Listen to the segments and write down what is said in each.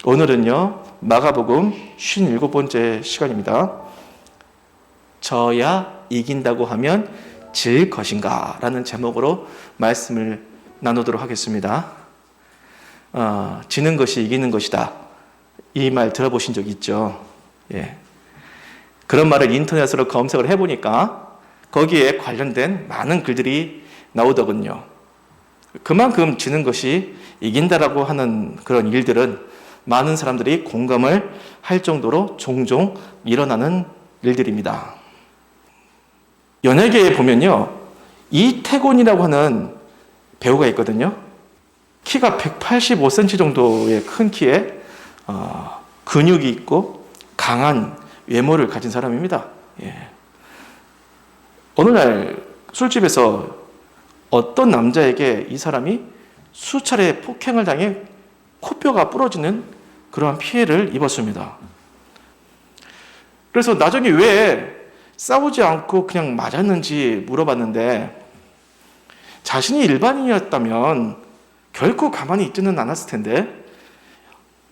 오늘은요, 마가복음 57번째 시간입니다. 저야 이긴다고 하면 질 것인가? 라는 제목으로 말씀을 나누도록 하겠습니다. 지는 것이 이기는 것이다. 이 말 들어보신 적 있죠? 예. 그런 말을 인터넷으로 검색을 해보니까 거기에 관련된 많은 글들이 나오더군요. 그만큼 지는 것이 이긴다라고 하는 그런 일들은 많은 사람들이 공감을 할 정도로 종종 일어나는 일들입니다. 연예계에 보면요, 이태곤이라고 하는 배우가 있거든요. 키가 185cm 정도의 큰 키에 근육이 있고 강한 외모를 가진 사람입니다. 예. 어느 날 술집에서 어떤 남자에게 이 사람이 수차례 폭행을 당해 코뼈가 부러지는 그러한 피해를 입었습니다. 그래서 나중에 왜 싸우지 않고 그냥 맞았는지 물어봤는데, 자신이 일반인이었다면 결코 가만히 있지는 않았을 텐데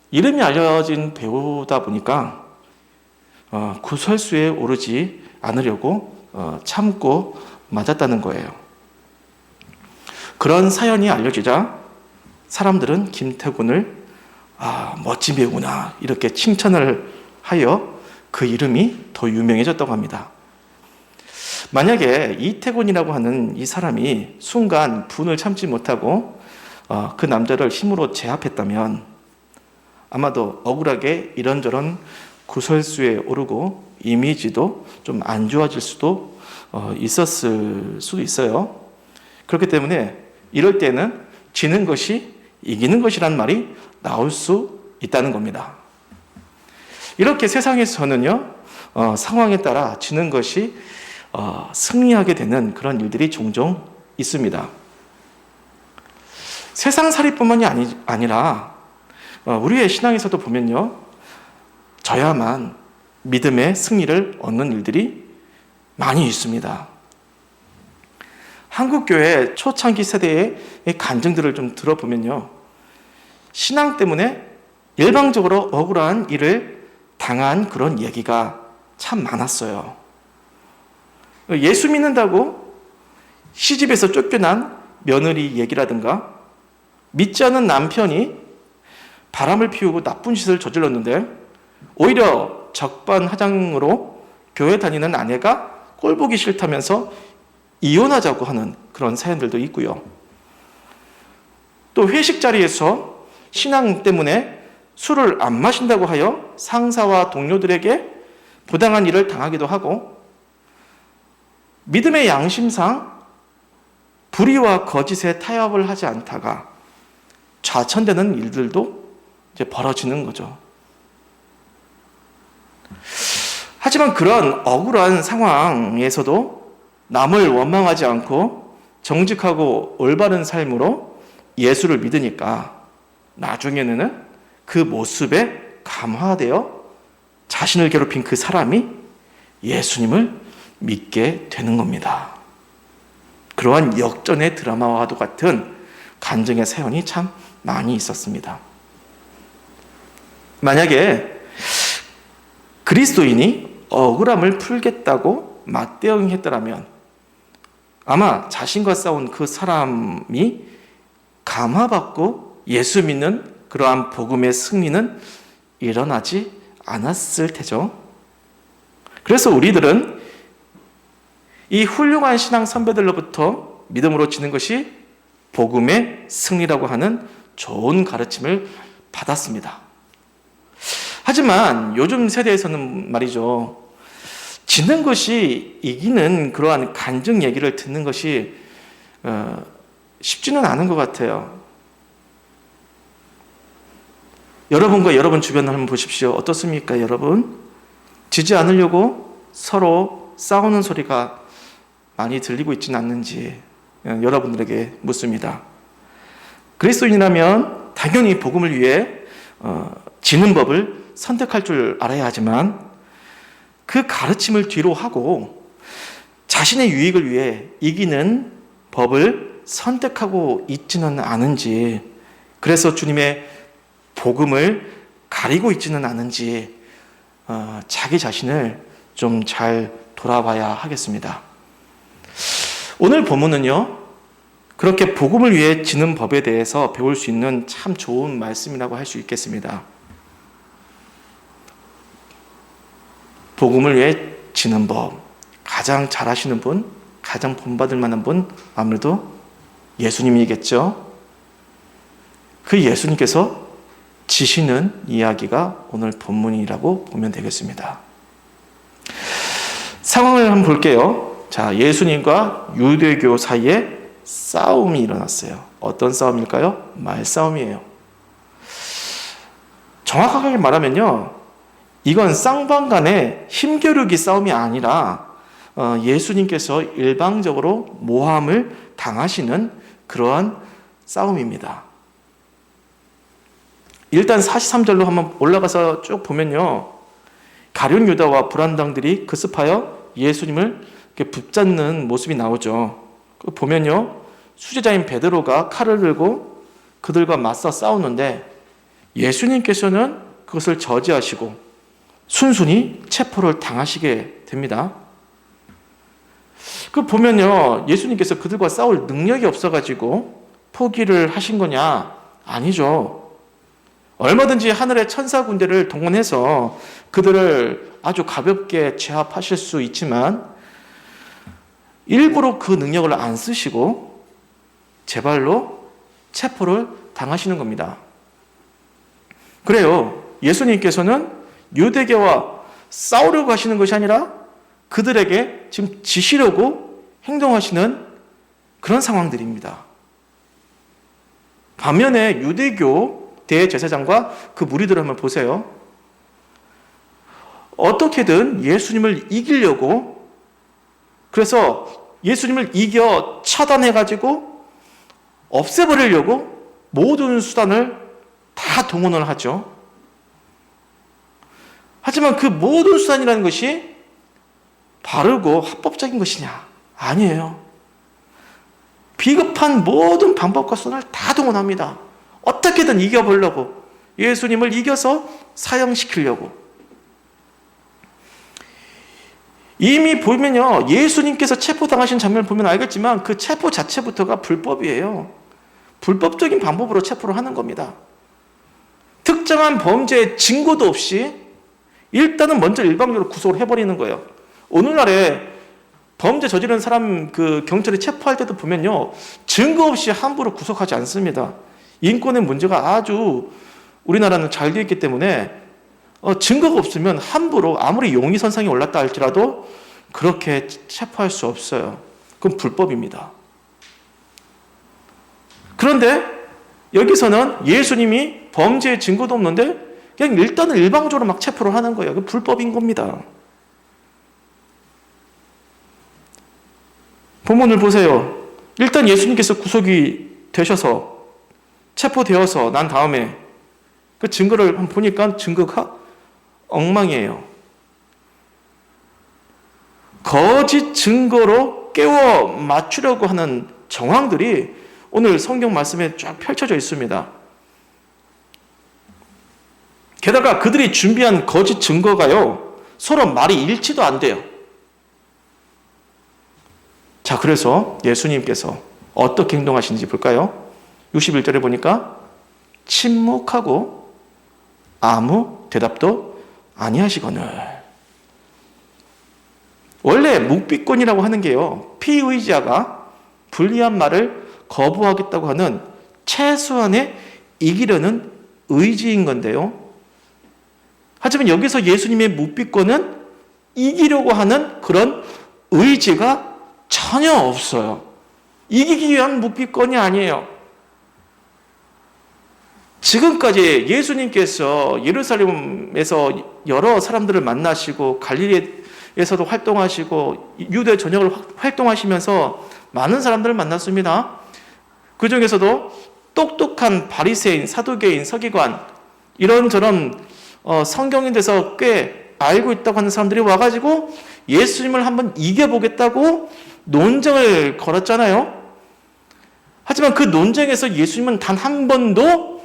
이름이 알려진 배우다 보니까 구설수에 오르지 않으려고 참고 맞았다는 거예요. 그런 사연이 알려지자 사람들은 김태곤을 멋진 배우구나 이렇게 칭찬을 하여 그 이름이 더 유명해졌다고 합니다. 만약에 이태곤이라고 하는 이 사람이 순간 분을 참지 못하고 그 남자를 힘으로 제압했다면 아마도 억울하게 이런저런 구설수에 오르고 이미지도 좀 안 좋아질 수도 있었을 수도 있어요. 그렇기 때문에 이럴 때는 지는 것이 이기는 것이란 말이 나올 수 있다는 겁니다. 이렇게 세상에서는요, 상황에 따라 지는 것이 승리하게 되는 그런 일들이 종종 있습니다. 세상살이뿐만이 아니라 우리의 신앙에서도 보면요, 져야만 믿음의 승리를 얻는 일들이 많이 있습니다. 한국교회 초창기 세대의 간증들을 좀 들어보면요, 신앙 때문에 일방적으로 억울한 일을 당한 그런 얘기가 참 많았어요. 예수 믿는다고 시집에서 쫓겨난 며느리 얘기라든가, 믿지 않는 남편이 바람을 피우고 나쁜 짓을 저질렀는데 오히려 적반하장으로 교회 다니는 아내가 꼴 보기 싫다면서 이혼하자고 하는 그런 사연들도 있고요. 또 회식 자리에서 신앙 때문에 술을 안 마신다고 하여 상사와 동료들에게 부당한 일을 당하기도 하고, 믿음의 양심상 불의와 거짓에 타협을 하지 않다가 좌천되는 일들도 이제 벌어지는 거죠. 하지만 그런 억울한 상황에서도 남을 원망하지 않고 정직하고 올바른 삶으로 예수를 믿으니까 나중에는 그 모습에 감화되어 자신을 괴롭힌 그 사람이 예수님을 믿게 되는 겁니다. 그러한 역전의 드라마와도 같은 간증의 사연이 참 많이 있었습니다. 만약에 그리스도인이 억울함을 풀겠다고 맞대응했더라면 아마 자신과 싸운 그 사람이 감화받고 예수 믿는 그러한 복음의 승리는 일어나지 않았을 테죠. 그래서 우리들은 이 훌륭한 신앙 선배들로부터 믿음으로 지는 것이 복음의 승리라고 하는 좋은 가르침을 받았습니다. 하지만 요즘 세대에서는 말이죠, 지는 것이 이기는 그러한 간증 얘기를 듣는 것이 쉽지는 않은 것 같아요. 여러분과 여러분 주변을 한번 보십시오. 어떻습니까, 여러분? 지지 않으려고 서로 싸우는 소리가 많이 들리고 있지는 않는지 여러분들에게 묻습니다. 그리스도인이라면 당연히 복음을 위해 지는 법을 선택할 줄 알아야 하지만 그 가르침을 뒤로 하고 자신의 유익을 위해 이기는 법을 선택하고 있지는 않은지, 그래서 주님의 복음을 가리고 있지는 않은지 자기 자신을 좀 잘 돌아봐야 하겠습니다. 오늘 본문은요, 그렇게 복음을 위해 지는 법에 대해서 배울 수 있는 참 좋은 말씀이라고 할 수 있겠습니다. 복음을 위해 지는 법, 가장 잘하시는 분, 가장 본받을 만한 분, 아무래도 예수님이겠죠. 그 예수님께서 지시는 이야기가 오늘 본문이라고 보면 되겠습니다. 상황을 한번 볼게요. 자, 예수님과 유대교 사이에 싸움이 일어났어요. 어떤 싸움일까요? 말싸움이에요. 정확하게 말하면요, 이건 쌍방 간의 힘겨루기 싸움이 아니라 예수님께서 일방적으로 모함을 당하시는 그러한 싸움입니다. 일단 43절로 한번 올라가서 쭉 보면요, 가룟 유다와 불안당들이 급습하여 예수님을 붙잡는 모습이 나오죠. 보면요, 수제자인 베드로가 칼을 들고 그들과 맞서 싸우는데 예수님께서는 그것을 저지하시고 순순히 체포를 당하시게 됩니다. 보면요, 예수님께서 그들과 싸울 능력이 없어가지고 포기를 하신 거냐? 아니죠. 얼마든지 하늘의 천사 군대를 동원해서 그들을 아주 가볍게 제압하실 수 있지만 일부러 그 능력을 안 쓰시고 제발로 체포를 당하시는 겁니다. 그래요. 예수님께서는 유대교와 싸우려고 하시는 것이 아니라 그들에게 지금 지시려고 행동하시는 그런 상황들입니다. 반면에 유대교 대제사장과 그 무리들을 한번 보세요. 어떻게든 예수님을 이기려고, 그래서 예수님을 이겨 차단해가지고 없애버리려고 모든 수단을 다 동원을 하죠. 하지만 그 모든 수단이라는 것이 바르고 합법적인 것이냐? 아니에요. 비겁한 모든 방법과 수단을 다 동원합니다. 어떻게든 이겨보려고, 예수님을 이겨서 사형시키려고. 이미 보면요, 예수님께서 체포당하신 장면을 보면 알겠지만 그 체포 자체부터가 불법이에요. 불법적인 방법으로 체포를 하는 겁니다. 특정한 범죄의 증거도 없이 일단은 먼저 일방적으로 구속을 해버리는 거예요. 오늘날에 범죄 저지른 사람 경찰이 체포할 때도 보면요, 증거 없이 함부로 구속하지 않습니다. 인권의 문제가 아주 우리나라는 잘 되어 있기 때문에 증거가 없으면 함부로 아무리 용의선상에 올랐다 할지라도 그렇게 체포할 수 없어요. 그건 불법입니다. 그런데 여기서는 예수님이 범죄의 증거도 없는데 그냥 일단은 일방적으로 막 체포를 하는 거예요. 그게 불법인 겁니다. 본문을 보세요. 일단 예수님께서 구속이 되셔서 체포되어서 난 다음에 그 증거를 보니까 증거가 엉망이에요. 거짓 증거로 깨워 맞추려고 하는 정황들이 오늘 성경 말씀에 쫙 펼쳐져 있습니다. 게다가 그들이 준비한 거짓 증거가요, 서로 말이 일치도 안 돼요. 자, 그래서 예수님께서 어떻게 행동하시는지 볼까요? 61절에 보니까 침묵하고 아무 대답도 아니하시거늘. 원래 묵비권이라고 하는 게요, 피의자가 불리한 말을 거부하겠다고 하는 최소한의 이기려는 의지인 건데요. 하지만 여기서 예수님의 묵비권은 이기려고 하는 그런 의지가 전혀 없어요. 이기기 위한 묵비권이 아니에요. 지금까지 예수님께서 예루살렘에서 여러 사람들을 만나시고 갈릴리에서도 활동하시고 유대 전역을 활동하시면서 많은 사람들을 만났습니다. 그 중에서도 똑똑한 바리새인, 사두개인, 서기관, 이런저런 성경에 대해서 꽤 알고 있다고 하는 사람들이 와가지고 예수님을 한번 이겨보겠다고 논쟁을 걸었잖아요. 하지만 그 논쟁에서 예수님은 단 한 번도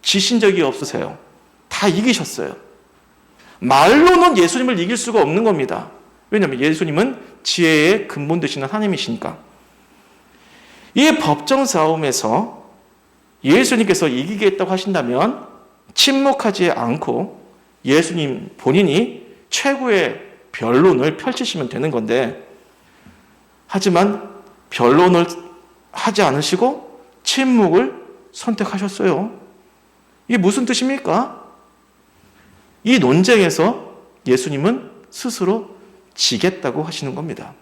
지신 적이 없으세요. 다 다 이기셨어요. 말로는 예수님을 이길 수가 없는 겁니다. 왜냐하면 예수님은 지혜의 근본 되시는 하나님이시니까. 이 법정 싸움에서 예수님께서 이기겠다고 하신다면 침묵하지 않고 예수님 본인이 최고의 변론을 펼치시면 되는 건데, 하지만 변론을 하지 않으시고 침묵을 선택하셨어요. 이게 무슨 뜻입니까? 이 논쟁에서 예수님은 스스로 지겠다고 하시는 겁니다.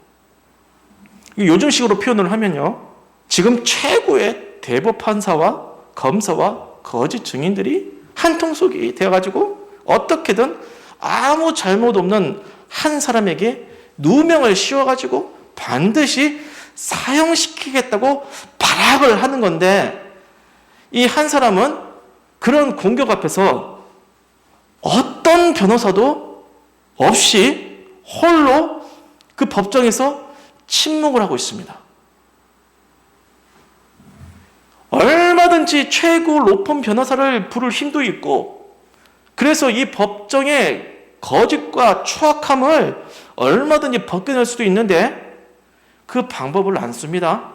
요즘식으로 표현을 하면요, 지금 최고의 대법 판사와 검사와 거짓 증인들이 한통속이 되어가지고 어떻게든 아무 잘못 없는 한 사람에게 누명을 씌워가지고 반드시 사형시키겠다고 발악을 하는 건데, 이 한 사람은 그런 공격 앞에서 어떤 변호사도 없이 홀로 그 법정에서 침묵을 하고 있습니다. 얼마든지 최고 높은 변호사를 부를 힘도 있고, 그래서 이 법정의 거짓과 추악함을 얼마든지 벗겨낼 수도 있는데 그 방법을 안 씁니다.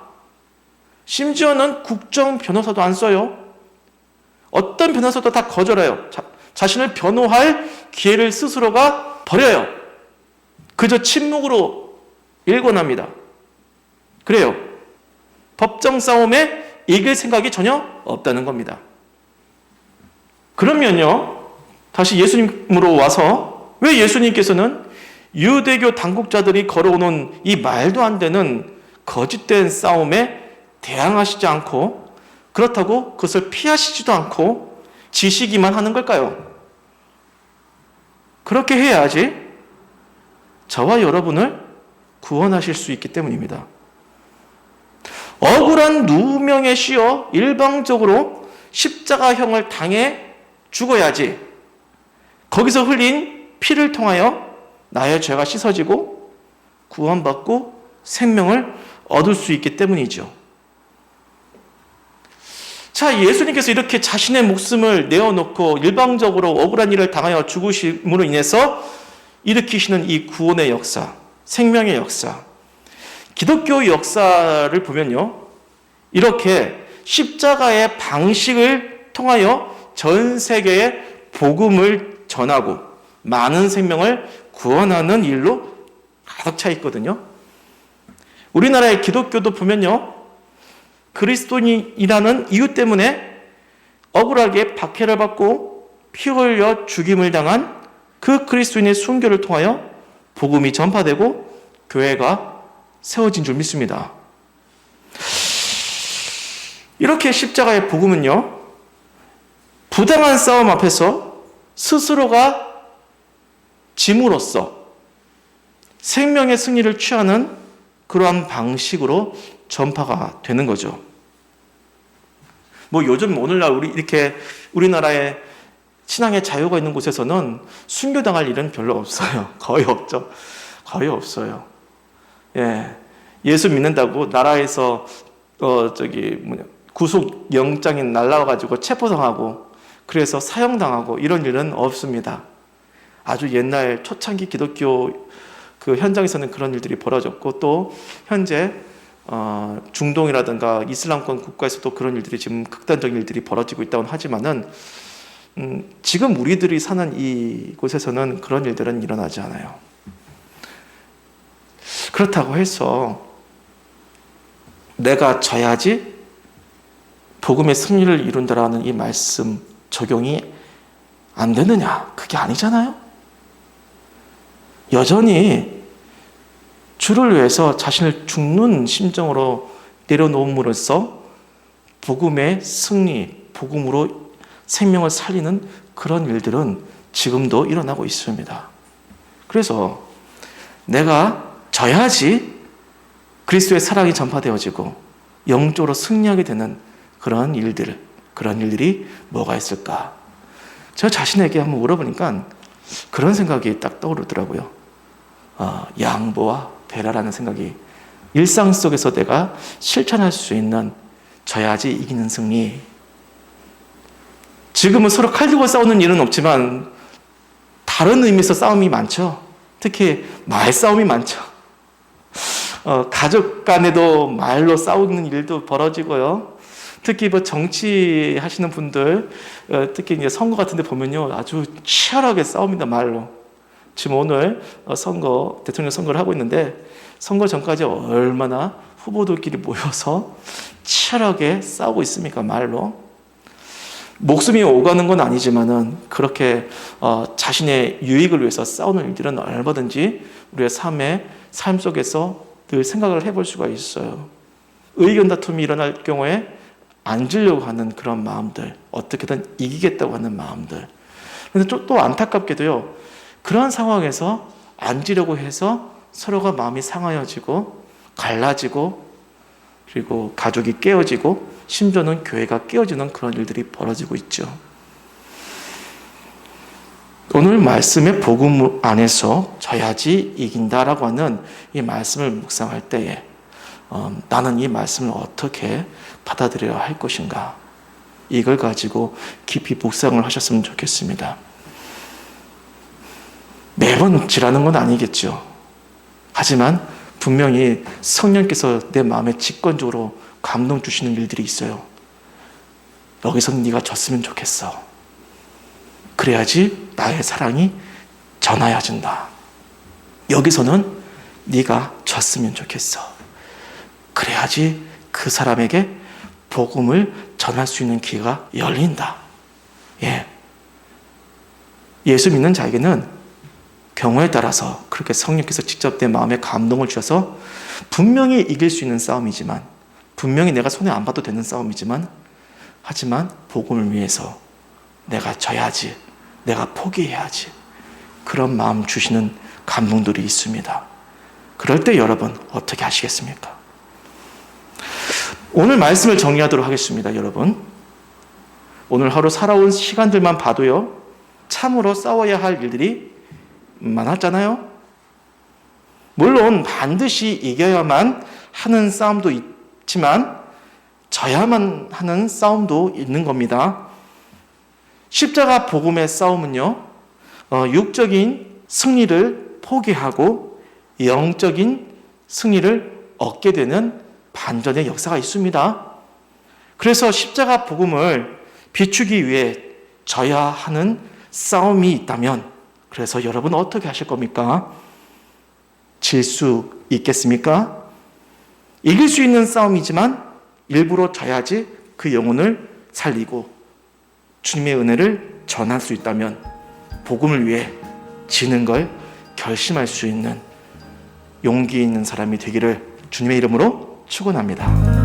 심지어는 국정 변호사도 안 써요. 어떤 변호사도 다 거절해요. 자신을 변호할 기회를 스스로가 버려요. 그저 침묵으로 일관합니다. 그래요. 법정 싸움에 이길 생각이 전혀 없다는 겁니다. 그러면요, 다시 예수님으로 와서 왜 예수님께서는 유대교 당국자들이 걸어오는 이 말도 안 되는 거짓된 싸움에 대항하시지 않고, 그렇다고 그것을 피하시지도 않고 지시기만 하는 걸까요? 그렇게 해야지 저와 여러분을 구원하실 수 있기 때문입니다. 억울한 누명에 씌어 일방적으로 십자가형을 당해 죽어야지 거기서 흘린 피를 통하여 나의 죄가 씻어지고 구원받고 생명을 얻을 수 있기 때문이죠. 자, 예수님께서 이렇게 자신의 목숨을 내어놓고 일방적으로 억울한 일을 당하여 죽으심으로 인해서 일으키시는 이 구원의 역사, 생명의 역사, 기독교 역사를 보면요, 이렇게 십자가의 방식을 통하여 전 세계에 복음을 전하고 많은 생명을 구원하는 일로 가득 차 있거든요. 우리나라의 기독교도 보면요, 그리스도인이라는 이유 때문에 억울하게 박해를 받고 피 흘려 죽임을 당한 그 그리스도인의 순교를 통하여 복음이 전파되고 교회가 세워진 줄 믿습니다. 이렇게 십자가의 복음은요, 부당한 싸움 앞에서 스스로가 짐으로써 생명의 승리를 취하는 그러한 방식으로 전파가 되는 거죠. 요즘 오늘날 이렇게 우리나라에 신앙의 자유가 있는 곳에서는 순교당할 일은 별로 없어요. 거의 없죠. 거의 없어요. 예. 예수 믿는다고 나라에서 구속 영장이 날라와가지고 체포당하고 그래서 사형당하고 이런 일은 없습니다. 아주 옛날 초창기 기독교 그 현장에서는 그런 일들이 벌어졌고, 또 현재 중동이라든가 이슬람권 국가에서도 그런 일들이 지금 극단적인 일들이 벌어지고 있다고 하지만은 지금 우리들이 사는 이곳에서는 그런 일들은 일어나지 않아요. 그렇다고 해서 내가 져야지 복음의 승리를 이룬다라는 이 말씀 적용이 안 되느냐? 그게 아니잖아요. 여전히 주를 위해서 자신을 죽는 심정으로 내려놓음으로써 복음의 승리, 복음으로 생명을 살리는 그런 일들은 지금도 일어나고 있습니다. 그래서 내가 져야지 그리스도의 사랑이 전파되어지고 영적으로 승리하게 되는 그런 일들이 뭐가 있을까? 저 자신에게 한번 물어보니까 그런 생각이 딱 떠오르더라고요. 양보와 배려라는 생각이 일상 속에서 내가 실천할 수 있는 져야지 이기는 승리. 지금은 서로 칼 들고 싸우는 일은 없지만 다른 의미에서 싸움이 많죠. 특히 말싸움이 많죠. 가족 간에도 말로 싸우는 일도 벌어지고요. 특히 뭐 정치하시는 분들, 특히 이제 선거 같은 데 보면요, 아주 치열하게 싸웁니다, 말로. 지금 오늘 대통령 선거를 하고 있는데, 선거 전까지 얼마나 후보들끼리 모여서 치열하게 싸우고 있습니까, 말로. 목숨이 오가는 건 아니지만은 그렇게 자신의 유익을 위해서 싸우는 일들은 얼마든지 우리의 삶 속에서 늘 생각을 해볼 수가 있어요. 의견 다툼이 일어날 경우에 앉으려고 하는 그런 마음들, 어떻게든 이기겠다고 하는 마음들. 그런데 또 안타깝게도요, 그런 상황에서 앉으려고 해서 서로가 마음이 상하여지고 갈라지고 그리고 가족이 깨어지고 심지어는 교회가 깨어지는 그런 일들이 벌어지고 있죠. 오늘 말씀의 복음 안에서 져야지 이긴다라고 하는 이 말씀을 묵상할 때에 나는 이 말씀을 어떻게 받아들여야 할 것인가, 이걸 가지고 깊이 묵상을 하셨으면 좋겠습니다. 매번 지라는 건 아니겠죠. 하지만 분명히 성령께서 내 마음에 직관적으로 감동 주시는 일들이 있어요. 여기서는 네가 졌으면 좋겠어. 그래야지 나의 사랑이 전하여진다. 여기서는 네가 졌으면 좋겠어. 그래야지 그 사람에게 복음을 전할 수 있는 기회가 열린다. 예수 믿는 자에게는 경우에 따라서 그렇게 성령께서 직접 내 마음에 감동을 주셔서 분명히 이길 수 있는 싸움이지만, 분명히 내가 손에 안 봐도 되는 싸움이지만, 하지만 복음을 위해서 내가 져야지, 내가 포기해야지, 그런 마음 주시는 감동들이 있습니다. 그럴 때 여러분 어떻게 하시겠습니까? 오늘 말씀을 정리하도록 하겠습니다. 여러분, 오늘 하루 살아온 시간들만 봐도요, 참으로 싸워야 할 일들이 많았잖아요. 물론 반드시 이겨야만 하는 싸움도 있지만 져야만 하는 싸움도 있는 겁니다. 십자가 복음의 싸움은요, 육적인 승리를 포기하고 영적인 승리를 얻게 되는 반전의 역사가 있습니다. 그래서 십자가 복음을 비추기 위해 져야 하는 싸움이 있다면, 그래서 여러분 어떻게 하실 겁니까? 질 수 있겠습니까? 이길 수 있는 싸움이지만 일부러 져야지 그 영혼을 살리고 주님의 은혜를 전할 수 있다면 복음을 위해 지는 걸 결심할 수 있는 용기 있는 사람이 되기를 주님의 이름으로 축원합니다.